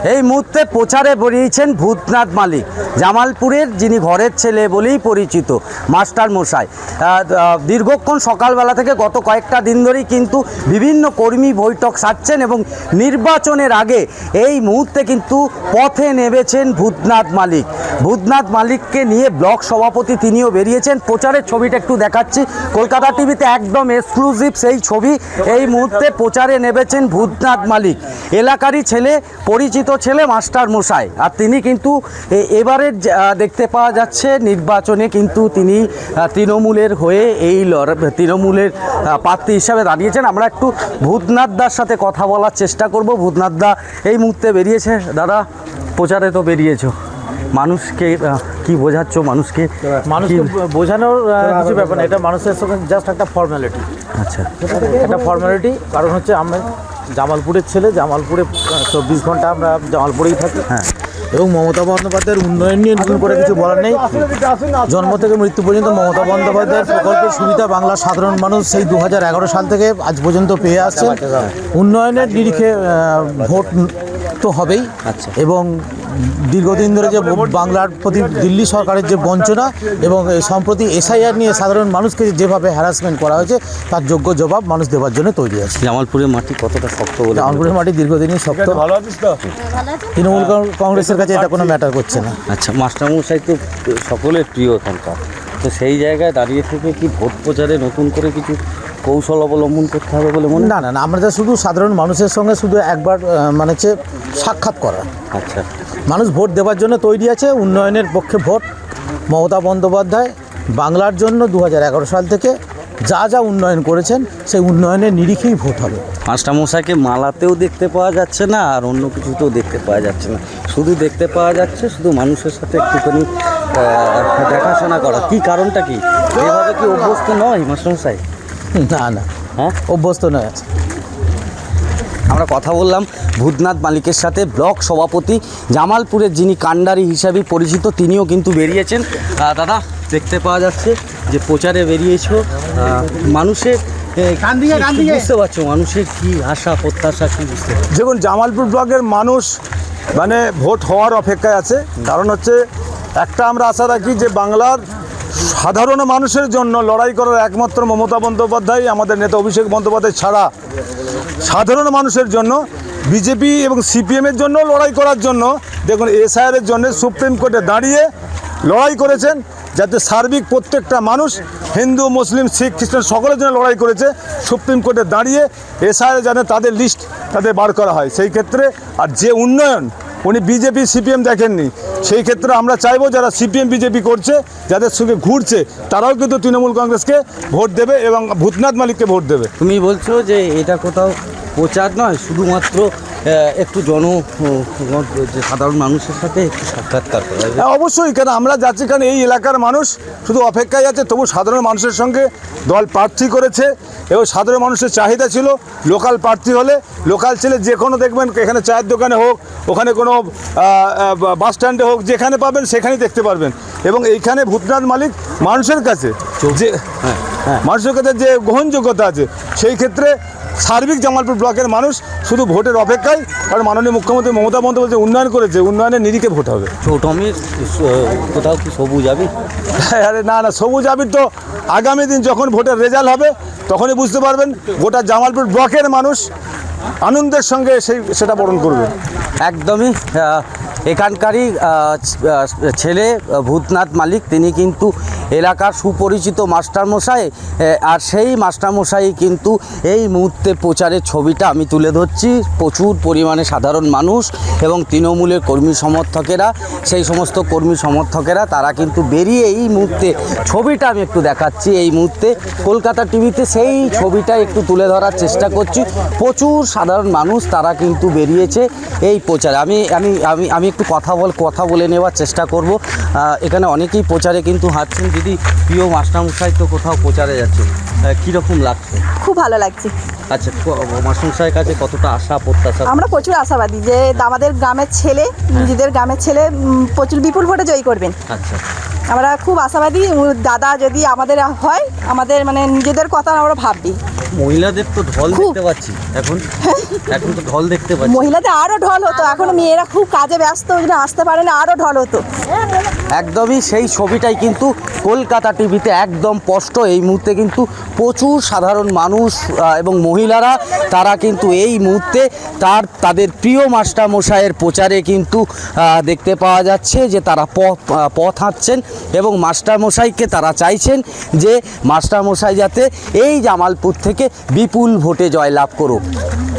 এই মুহূর্তে প্রচারে বেরিয়েছেন ভূতনাথ মালিক, জামালপুরের যিনি ঘরের ছেলে বলেই পরিচিত মাস্টার মশাই। দীর্ঘক্ষণ সকালবেলা থেকে গত কয়েকটা দিন ধরেই কিন্তু বিভিন্ন কর্মী বৈঠক সারছেন এবং নির্বাচনের আগে এই মুহূর্তে কিন্তু পথে নেমেছেন ভূতনাথ মালিক। ভূতনাথ মালিককে নিয়ে ব্লক সভাপতি তিনিও বেরিয়েছেন। প্রচারের ছবিটা একটু দেখাচ্ছি, কলকাতা টিভিতে একদম এক্সক্লুসিভ সেই ছবি। এই মুহূর্তে প্রচারে নেমেছেন ভূতনাথ মালিক, এলাকারই ছেলে, পরিচিত ছেলে মাস্টার মশাই। আর তিনি কিন্তু এবারের দেখতে পাওয়া যাচ্ছে নির্বাচনে কিন্তু তিনি তৃণমূলের হয়ে তৃণমূলের প্রার্থী হিসাবে দাঁড়িয়েছেন। আমরা একটু ভূতনাথ দার সাথে কথা বলার চেষ্টা করব। ভূতনাথ দা এই মুহূর্তে বেরিয়েছে। দাদা, প্রচারে তো বেরিয়েছো, মানুষকে কি বোঝাচ্ছ? মানুষকে বোঝানোর কিছু ব্যাপার না, এটা মানুষের সঙ্গে জাস্ট একটা ফর্মালিটি। আচ্ছা, একটা ফর্মালিটি। কারণ হচ্ছে আমরা জামালপুরের ছেলে, জামালপুরে 24 ঘন্টা আমরা জামালপুরেই থাকি। হ্যাঁ, এবং মমতা বন্দ্যোপাধ্যায়ের উন্নয়ন নিয়ে নতুন করে কিছু বলার নেই। জন্ম থেকে মৃত্যু পর্যন্ত মমতা বন্দ্যোপাধ্যায়ের প্রকল্পের সুবিধা বাংলার সাধারণ মানুষ সেই 2011 সাল থেকে আজ পর্যন্ত পেয়ে আসছে। উন্নয়নের নিরিখে ভোট তো হবেই। আচ্ছা, এবং দীর্ঘদিন ধরে যে বাংলার প্রতি দিল্লি সরকারের যে বঞ্চনা এবং সম্প্রতি এসআইআর নিয়ে সাধারণ মানুষকে যেভাবে হ্যারাসমেন্ট করা হয়েছে তার যোগ্য জবাব মানুষ দেওয়ার জন্য তৈরি আছে। জামালপুরের মাটি কতটা শক্ত? জামালপুরের মাটি দীর্ঘদিনই শক্ত। তৃণমূল কংগ্রেসের কাছে এটা কোনো ম্যাটার করছে না। আচ্ছা, মাস্টারমশাই তো সকলের প্রিয় এখানকার, তো সেই জায়গায় দাঁড়িয়ে থেকে কি ভোট প্রচারে নতুন করে কিছু কৌশল অবলম্বন করতে হবে বলে মনে? না, আমরা যা শুধু সাধারণ মানুষের সঙ্গে শুধু একবার মানে হচ্ছে সাক্ষাৎ করা। আচ্ছা, মানুষ ভোট দেওয়ার জন্য তৈরি আছে, উন্নয়নের পক্ষে ভোট। মমতা বন্দ্যোপাধ্যায় বাংলার জন্য 2011 সাল থেকে যা যা উন্নয়ন করেছেন সেই উন্নয়নের নিরিখেই ভোট হবে। মাস্টারমশাইকে মালাতেও দেখতে পাওয়া যাচ্ছে না, আর অন্য কিছুতেও দেখতে পাওয়া যাচ্ছে না, শুধু দেখতে পাওয়া যাচ্ছে শুধু মানুষের সাথে একটুখানি দেখাশোনা করা। কি কারণটা কি? এভাবে কি অভ্যস্ত নয় মাস্টারমশাই? না, হ্যাঁ, অভ্যস্ত নয়। আছে আমরা কথা বললাম ভূতনাথ মালিকের সাথে, ব্লক সভাপতি জামালপুরের যিনি কাণ্ডারি হিসাবে পরিচিত, তিনিও কিন্তু বেরিয়েছেন। দাদা, দেখতে পাওয়া যাচ্ছে যে প্রচারে বেরিয়েছো, মানুষের বুঝতে পারছো মানুষের কি আশা প্রত্যাশা কি বুঝতে পারছো? দেখুন, জামালপুর ব্লকের মানুষ মানে ভোট হওয়ার অপেক্ষায় আছে। কারণ হচ্ছে একটা আমরা আশা রাখি যে বাংলার সাধারণ মানুষের জন্য লড়াই করার একমাত্র মমতা বন্দ্যোপাধ্যায়, আমাদের নেতা অভিষেক বন্দ্যোপাধ্যায় ছাড়া সাধারণ মানুষের জন্য বিজেপি এবং সিপিএমের জন্য লড়াই করার জন্য দেখুন এসআইআরের জন্য সুপ্রিম কোর্টে দাঁড়িয়ে লড়াই করেছেন, যাতে সার্বিক প্রত্যেকটা মানুষ হিন্দু মুসলিম শিখ খ্রিস্টান সকলের জন্য লড়াই করেছে। সুপ্রিম কোর্টে দাঁড়িয়ে এসআইআর যেন তাদের লিস্ট তাদের বার করা হয় সেই ক্ষেত্রে। আর যে উন্নয়ন উনি বিজেপি সিপিএম দেখেননি, সেই ক্ষেত্রে আমরা চাইবো যারা সিপিএম বিজেপি করছে, যাদের সঙ্গে ঘুরছে, তারাও কিন্তু তৃণমূল কংগ্রেসকে ভোট দেবে এবং ভূতনাথ মালিককে ভোট দেবে। তুমি বলছো যে এটা কোথাও প্রচার নয়, শুধুমাত্র একটু সাধারণ মানুষের সাথে একটু সাক্ষাৎকার করা? হ্যাঁ, অবশ্যই। কেন আমরা যাচ্ছি, কারণ এই এলাকার মানুষ শুধু অপেক্ষায় আছে। তবু সাধারণ মানুষের সঙ্গে দল প্রার্থী করেছে এবং সাধারণ মানুষের চাহিদা ছিল লোকাল প্রার্থী হলে, লোকাল ছেলে যে কোনো দেখবেন এখানে চায়ের দোকানে হোক, ওখানে কোনো বাস স্ট্যান্ডে হোক, যেখানে পাবেন সেখানেই দেখতে পারবেন। এবং এইখানে ভূতনাথ মালিক মানুষের কাছে যে গ্রহণযোগ্যতা আছে, সেই ক্ষেত্রে সার্বিক জামালপুর ব্লকের মানুষ শুধু ভোটের অপেক্ষায়। কারণ মাননীয় মুখ্যমন্ত্রী মমতা বন্দ্যোপাধ্যায় উন্নয়ন করেছে, উন্নয়নের নিরিখে ভোট হবে। টমির কোথাও কি সবুজ আবির? আরে না, সবুজ আবির তো আগামী দিন যখন ভোটের রেজাল্ট হবে তখনই বুঝতে পারবেন। গোটা জামালপুর ব্লকের মানুষ আনন্দের সঙ্গে সেটা বরণ করবে। একদমই এখানকারই ছেলে ভূতনাথ মালিক, তিনি কিন্তু এলাকার সুপরিচিত মাস্টারমশাই। আর সেই মাস্টারমশাই কিন্তু এই মুহূর্তে প্রচারের ছবিটা আমি তুলে ধরছি। প্রচুর পরিমাণে সাধারণ মানুষ এবং তৃণমূলের কর্মী সমর্থকেরা, সেই সমস্ত কর্মী সমর্থকেরা তারা কিন্তু বেরিয়ে এই মুহূর্তে ছবিটা আমি একটু দেখাচ্ছি। এই মুহূর্তে কলকাতা টিভিতে সেই ছবিটা একটু তুলে ধরার চেষ্টা করছি। প্রচুর সাধারণ মানুষ তারা কিন্তু বেরিয়েছে এই প্রচারে। আমি আমি আমি আমি একটু কথা বলে নেওয়ার চেষ্টা করব। এখানে অনেকেই প্রচারে কিন্তু হাঁটছেন। দিদি, প্রিয় মাস্টারমশাই তো কোথাও প্রচারে যাচ্ছে, কীরকম লাগছে? খুব ভালো লাগছে। আচ্ছা, মাস্টারমশাইয়ের কাছে কতটা আশা প্রত্যাশা? আমরা প্রচুর আশাবাদী যে আমাদের গ্রামের ছেলে, নিজেদের গ্রামের ছেলে প্রচুর বিপুল ভোটে জয়ী করবেন। আচ্ছা, আমরা খুব আশাবাদী দাদা যদি আমাদের হয়, আমাদের মানে নিজেদের কথা আমরা ভাবি। মহিলাদের তো ঢল খুব। দেখতে পাচ্ছি এখন তো ঢল দেখতে পাচ্ছি। মহিলাদের আরও ঢল হতো, এখন মেয়েরা খুব কাজে ব্যস্ত, ওই জন্য আসতে পারে না, আরও ঢল হতো। একদমই সেই ছবিটাই কিন্তু কলকাতা টিভিতে একদম স্পষ্ট। এই মুহূর্তে কিন্তু প্রচুর সাধারণ মানুষ এবং মহিলারা তারা কিন্তু এই মুহূর্তে তাদের প্রিয় মাস্টারমশাইয়ের প্রচারে কিন্তু দেখতে পাওয়া যাচ্ছে যে তারা পথ হাঁটছেন এবং মাস্টারমশাইকে তারা চাইছেন যে মাস্টারমশাই যাতে এই জামালপুর থেকে বিপুল ভোটে জয়লাভ করুক।